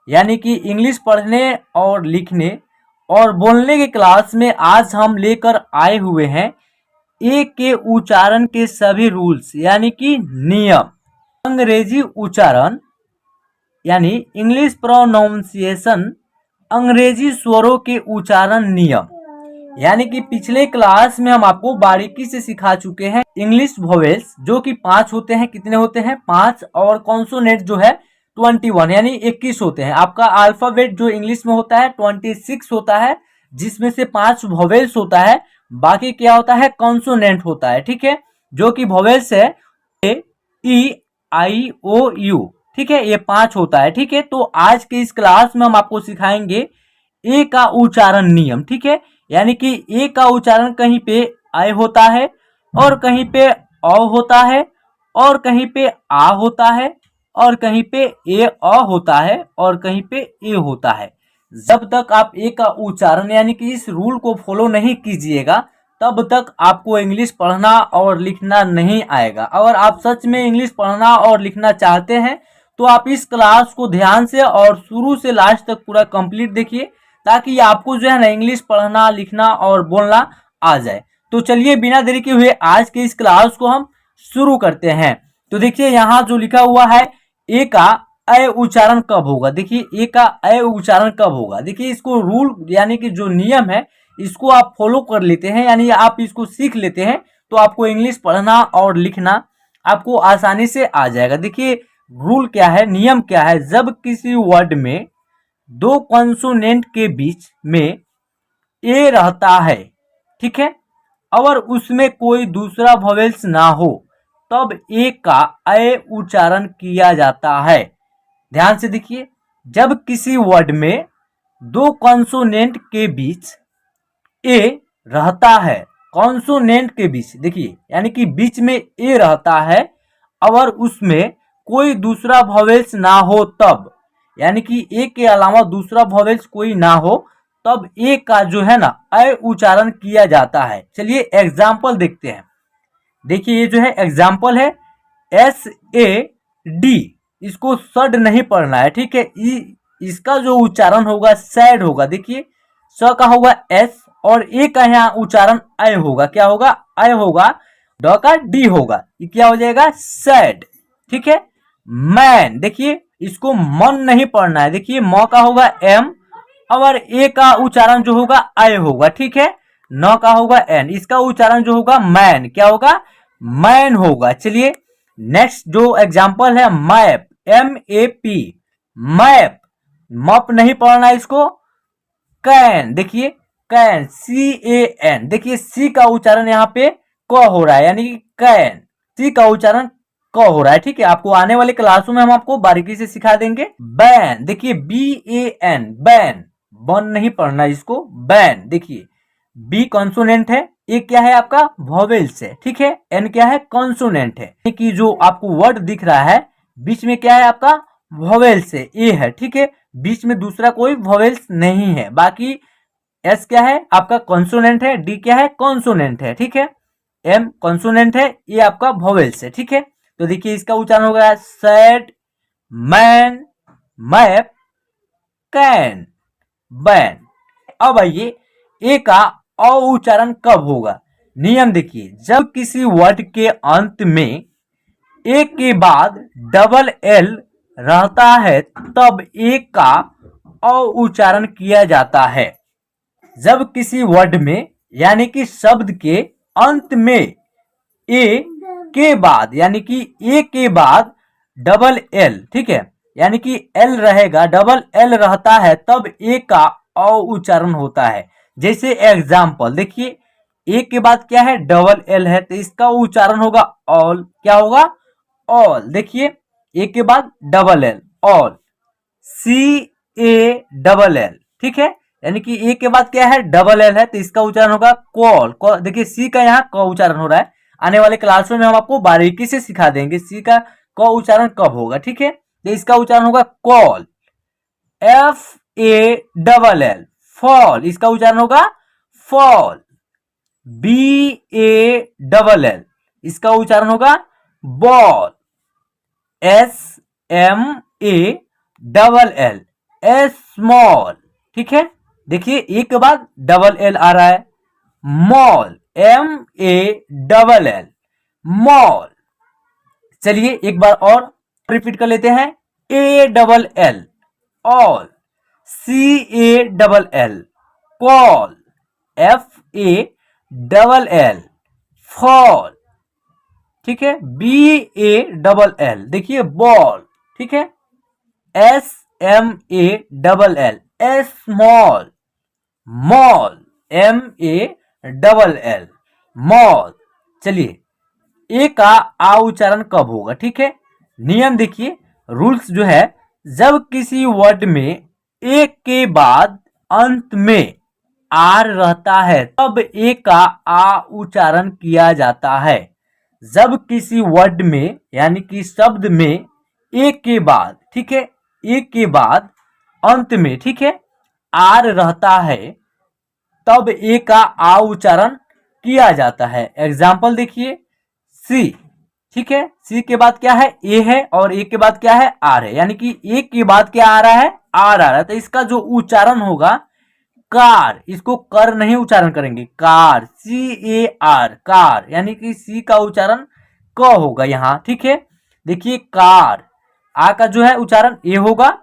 यानी कि इंग्लिश पढ़ने और लिखने और बोलने के क्लास में आज हम लेकर आए हुए हैं ए के उच्चारण के सभी रूल्स यानी कि नियम। अंग्रेजी उच्चारण यानी इंग्लिश प्रोनाउंसिएशन, अंग्रेजी स्वरों के उच्चारण नियम। यानी कि पिछले क्लास में हम आपको बारीकी से सिखा चुके हैं इंग्लिश वोवेल्स जो कि 5 होते हैं। कितने होते हैं? 5। और कॉन्सोनेंट जो है 21 यानी 21 होते हैं। आपका अल्फाबेट जो इंग्लिश में होता है 26 होता है, जिसमें से 5 वोवेल्स होता है, बाकी क्या होता है? कॉन्सोनेंट होता है। ठीक है, जो कि वोवेल्स है ए, ई, आई, ओ, यू। ठीक है, ये 5 होता है। ठीक है, तो आज के इस क्लास में हम आपको सिखाएंगे ए का उच्चारण नियम। ठीक है, यानी कि ए का उच्चारण कहीं पे आय होता है और कहीं पे अ होता है और कहीं पे आ होता है और कहीं पे ए अ होता है और कहीं पे ए होता है। जब तक आप ए का उच्चारण यानी कि इस रूल को फॉलो नहीं कीजिएगा तब तक आपको इंग्लिश पढ़ना और लिखना नहीं आएगा। अगर आप सच में इंग्लिश पढ़ना और लिखना चाहते हैं तो आप इस क्लास को ध्यान से और शुरू से लास्ट तक पूरा कंप्लीट देखिए, ताकि आपको जो है ना इंग्लिश पढ़ना लिखना और बोलना आ जाए। तो चलिए बिना देरी के हुए आज के इस क्लास को हम शुरू करते हैं। तो देखिए यहाँ जो लिखा हुआ है ए का अ उच्चारण कब होगा। देखिए ए का अ उच्चारण कब होगा। देखिए इसको रूल यानी कि जो नियम है इसको आप फॉलो कर लेते हैं, यानी आप इसको सीख लेते हैं तो आपको इंग्लिश पढ़ना और लिखना आपको आसानी से आ जाएगा। देखिए रूल क्या है, नियम क्या है। जब किसी वर्ड में 2 कॉन्सोनेंट के बीच में ए रहता है, ठीक है, और उसमें कोई दूसरा वोवेल्स ना हो तब ए का अ उच्चारण किया जाता है। ध्यान से देखिए, जब किसी वर्ड में 2 कॉन्सोनेंट के बीच ए रहता है, कॉन्सोनेंट के बीच, देखिए यानी कि बीच में ए रहता है और उसमें कोई दूसरा वोवेल्स ना हो तब, यानी कि ए के अलावा दूसरा वोवेल्स कोई ना हो तब ए का जो है ना अ उच्चारण किया जाता है। चलिए एग्जाम्पल देखते हैं। देखिए ये जो है एग्जाम्पल है एस ए डी, इसको सड नहीं पढ़ना है। ठीक है, इसका जो उच्चारण होगा सैड होगा। देखिए स का होगा एस और ए का यहाँ उच्चारण अ होगा। क्या होगा? अ होगा। ड का डी होगा, ये क्या हो जाएगा? सैड। ठीक है, मैन, देखिए इसको मन नहीं पढ़ना है। देखिए म का होगा एम और ए का उच्चारण जो होगा अ होगा। ठीक है, न का होगा एन, इसका उच्चारण जो होगा मैन, क्या होगा? मैन होगा। चलिए नेक्स्ट जो एग्जांपल है map, M A P, map, मप नहीं पढ़ना इसको। कैन, देखिए कैन, सी ए एन, देखिए सी का उच्चारण यहाँ पे क हो रहा है, यानी कि कैन, सी का उच्चारण क हो रहा है। ठीक है, आपको आने वाले क्लासों में हम आपको बारीकी से सिखा देंगे। बैन, देखिए बी ए एन, बैन, बन नहीं पढ़ना इसको, बैन। देखिए बी कॉन्सोनेंट है, ए क्या है आपका? वोवेल्स है। ठीक है, एन क्या है? कॉन्सोनेंट है। कि जो आपको वर्ड दिख रहा है बीच में क्या है आपका? वोवेल्स है, ए है। ठीक है, बीच में दूसरा कोई वोवेल्स नहीं है। बाकी एस क्या है आपका? कॉन्सोनेंट है। डी क्या है? कॉन्सोनेंट है। ठीक है, एम कॉन्सोनेंट है, ये आपका वोवेल्स है। ठीक है, तो देखिए इसका उच्चारण हो गया sad, man, map, can, ban. अब आइए ए का अ उच्चारण कब होगा। नियम देखिए, जब किसी वर्ड के अंत में ए के बाद डबल एल रहता है तब ए का अ उच्चारण किया जाता है। जब किसी वर्ड में यानी कि शब्द के अंत में ए के बाद यानी कि ए के बाद डबल एल, ठीक है, यानी कि एल रहेगा, डबल एल रहता है तब ए का अ उच्चारण होता है। जैसे एग्जाम्पल देखिए, ए के बाद क्या है? डबल एल है, तो इसका उच्चारण होगा ऑल। क्या होगा? ऑल। देखिए ए के बाद double L, all, C A double L. ठीक है, यानी कि ए के बाद क्या है? डबल एल है, तो इसका उच्चारण होगा कॉल। देखिए सी का यहाँ क उच्चारण हो रहा है। आने वाले क्लासों में हम आपको बारीकी से सिखा देंगे सी का क उच्चारण कब होगा। ठीक है, तो इसका उच्चारण होगा call, F A double L, fall, इसका उच्चारण होगा fall, B A double L, इसका उच्चारण होगा ball, S M A double L, small, ठीक है। देखिए एक के बाद डबल एल आ रहा है, मॉल, MALL, मॉल। चलिए एक बार और रिपीट कर लेते हैं, ALL, all, CALL, call, FALL, fall, ठीक है। BALL, देखिए बॉल, ठीक है। SMALL, small, mall, MALL, mall. चलिए ए का आ उच्चारण कब होगा, ठीक है। नियम देखिए, रूल्स जो है, जब किसी वर्ड में ए के बाद अंत में आर रहता है तब ए का आ उच्चारण किया जाता है। जब किसी वर्ड में यानी कि शब्द में ए के बाद, ठीक है, ए के बाद अंत में, ठीक है, आर रहता है तब ए का आ उच्चारण किया जाता है। एग्जाम्पल देखिए, सी, ठीक है, सी के बाद क्या है, ए है, और ए के बाद क्या है, आर है, यानी कि ए के बाद क्या आ रहा है, आर आ रहा है। तो इसका जो उच्चारण होगा कार, इसको कर नहीं उच्चारण करेंगे, कार, CAR, कार, यानी कि सी का उच्चारण क होगा यहाँ, ठीक है। देखिए कार, आ का जो है उच्चारण ए होगा,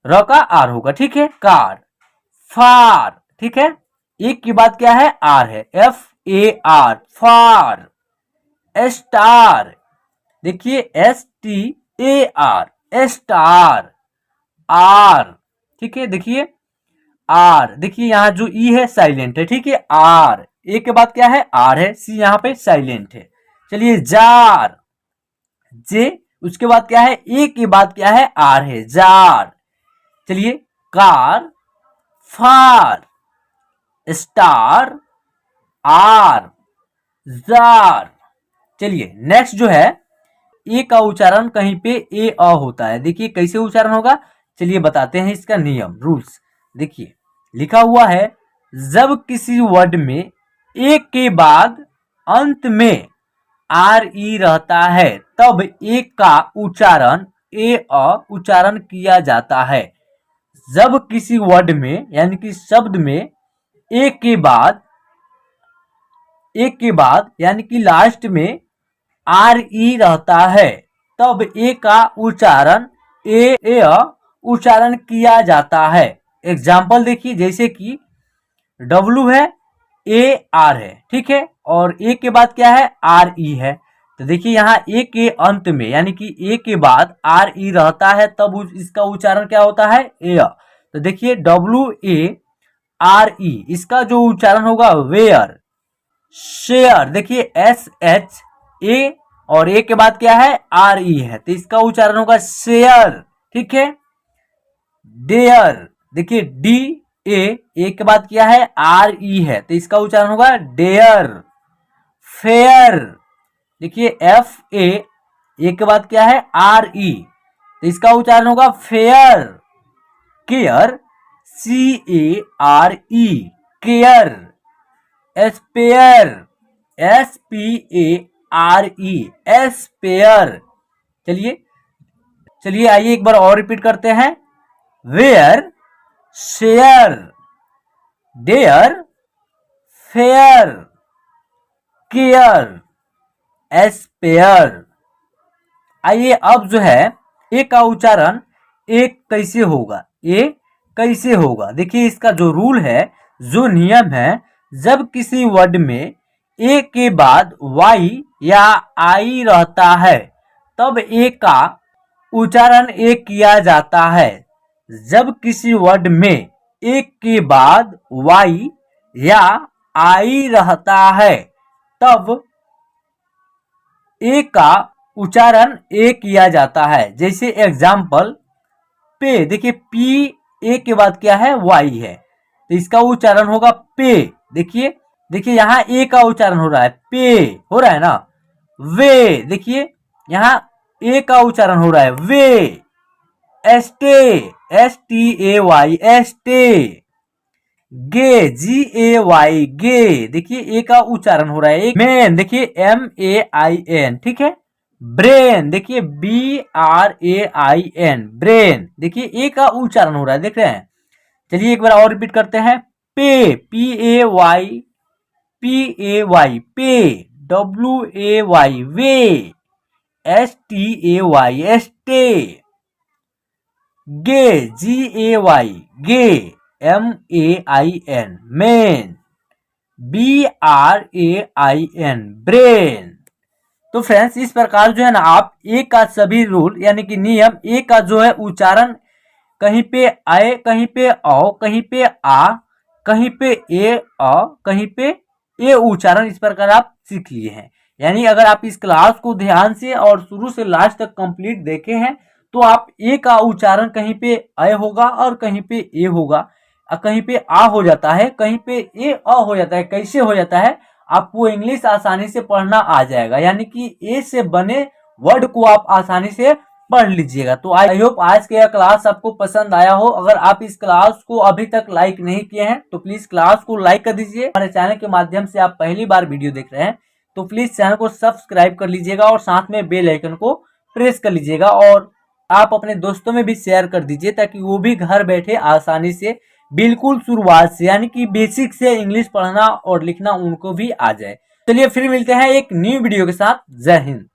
र का आर होगा, ठीक है, कार। फार, ठीक है, एक की बात क्या है, आर है, FAR, फार। स्टार, देखिए STAR, स्टार, आर, ठीक है, देखिए आर, देखिए यहाँ जो ई है साइलेंट है, ठीक है, आर, ए के बाद क्या है, आर है, सी यहाँ पे साइलेंट है। चलिए जार, जे, उसके बाद क्या है, ए के बाद क्या है, आर है, जार। चलिए car, far, star, R, jar. चलिए नेक्स्ट जो है, ए का उच्चारण कहीं पे ए अ होता है, देखिए कैसे उच्चारण होगा, चलिए बताते हैं इसका नियम, रूल्स। देखिए लिखा हुआ है, जब किसी वर्ड में ए के बाद अंत में RE रहता है तब ए का उच्चारण ए अ उच्चारण किया जाता है। जब किसी वर्ड में यानी कि शब्द में ए के बाद यानी कि लास्ट में RE रहता है तब ए का उच्चारण ए उच्चारण किया जाता है। एग्जाम्पल देखिए, जैसे कि W है, AR है, ठीक है, और ए के बाद क्या है, RE है। तो देखिए यहाँ ए के अंत में यानी कि ए के बाद RE रहता है तब इसका उच्चारण क्या होता है, ए। तो देखिए WARE, इसका जो उच्चारण होगा वेयर, शेयर, देखिए SHA, और ए के बाद क्या है, RE है, तो इसका उच्चारण होगा शेयर, ठीक है। डेयर, देखिए DA, ए के बाद क्या है, RE है, तो इसका उच्चारण होगा डेयर। फेयर, देखिए FA, ए के बाद क्या है, RE, तो इसका उच्चारण होगा fare. Care, CARE, care. Spare, SPARE, spare. चलिए आइए एक बार और रिपीट करते हैं, where, share, dare, fare, care, spare. आइए अब जो है ए का उच्चारण ए कैसे होगा, ए कैसे होगा, देखिए इसका जो रूल है, जो नियम है, जब किसी वर्ड में ए के बाद वाई या आई रहता है तब ए का उच्चारण ए किया जाता है। जब किसी वर्ड में ए के बाद वाई या आई रहता है तब ए का उच्चारण ए किया जाता है। जैसे एग्जाम्पल पे, देखिए पी, ए के बाद क्या है, वाई है, तो इसका उच्चारण होगा पे। देखिए यहाँ ए का उच्चारण हो रहा है, पे हो रहा है ना। वे, देखिए यहाँ ए का उच्चारण हो रहा है, way. Stay, STAY, stay. Gay, GAY, gay, देखिए ए का उच्चारण हो रहा है। मैन, देखिए MAIN, ठीक है। ब्रेन, देखिए BRAIN, ब्रेन। देखिए ए का उच्चारण हो रहा है, देख रहे हैं। चलिए एक बार और रिपीट करते हैं। पे, PAY, PAY, पे, WAY, वे, STAY, स्टे, गे, GAY, गे, MAIN, मेन, BRAIN, ब्रेन। तो फ्रेंड्स इस प्रकार जो है ना आप ए का सभी रूल यानी कि नियम, ए का जो है उच्चारण, कहीं पे आए, कहीं पे औ, कहीं पे आ, कहीं पे ए अ, कहीं पे ए उच्चारण, इस प्रकार आप सीख लिए हैं। यानी अगर आप इस क्लास को ध्यान से और शुरू से लास्ट तक कंप्लीट देखे हैं तो आप ए का उच्चारण कहीं पे अ होगा और कहीं पे ए होगा, कहीं पे आ हो जाता है, कहीं पे ए अ हो जाता है। कैसे हो जाता है, आपको इंग्लिश आसानी से पढ़ना आ जाएगा, यानी कि ए से बने वर्ड को आप आसानी से पढ़ लीजिएगा। तो आई होप आज का क्लास आपको पसंद आया हो। अगर आप इस क्लास को अभी तक लाइक नहीं किए हैं तो प्लीज क्लास को लाइक कर दीजिए। हमारे चैनल के माध्यम से आप पहली बार वीडियो देख रहे हैं तो प्लीज चैनल को सब्सक्राइब कर लीजिएगा और साथ में बेल आइकन को प्रेस कर लीजिएगा, और आप अपने दोस्तों में भी शेयर कर दीजिए ताकि वो भी घर बैठे आसानी से बिल्कुल शुरुआत से यानी कि बेसिक से इंग्लिश पढ़ना और लिखना उनको भी आ जाए। चलिए फिर मिलते हैं एक न्यू वीडियो के साथ। जय हिंद।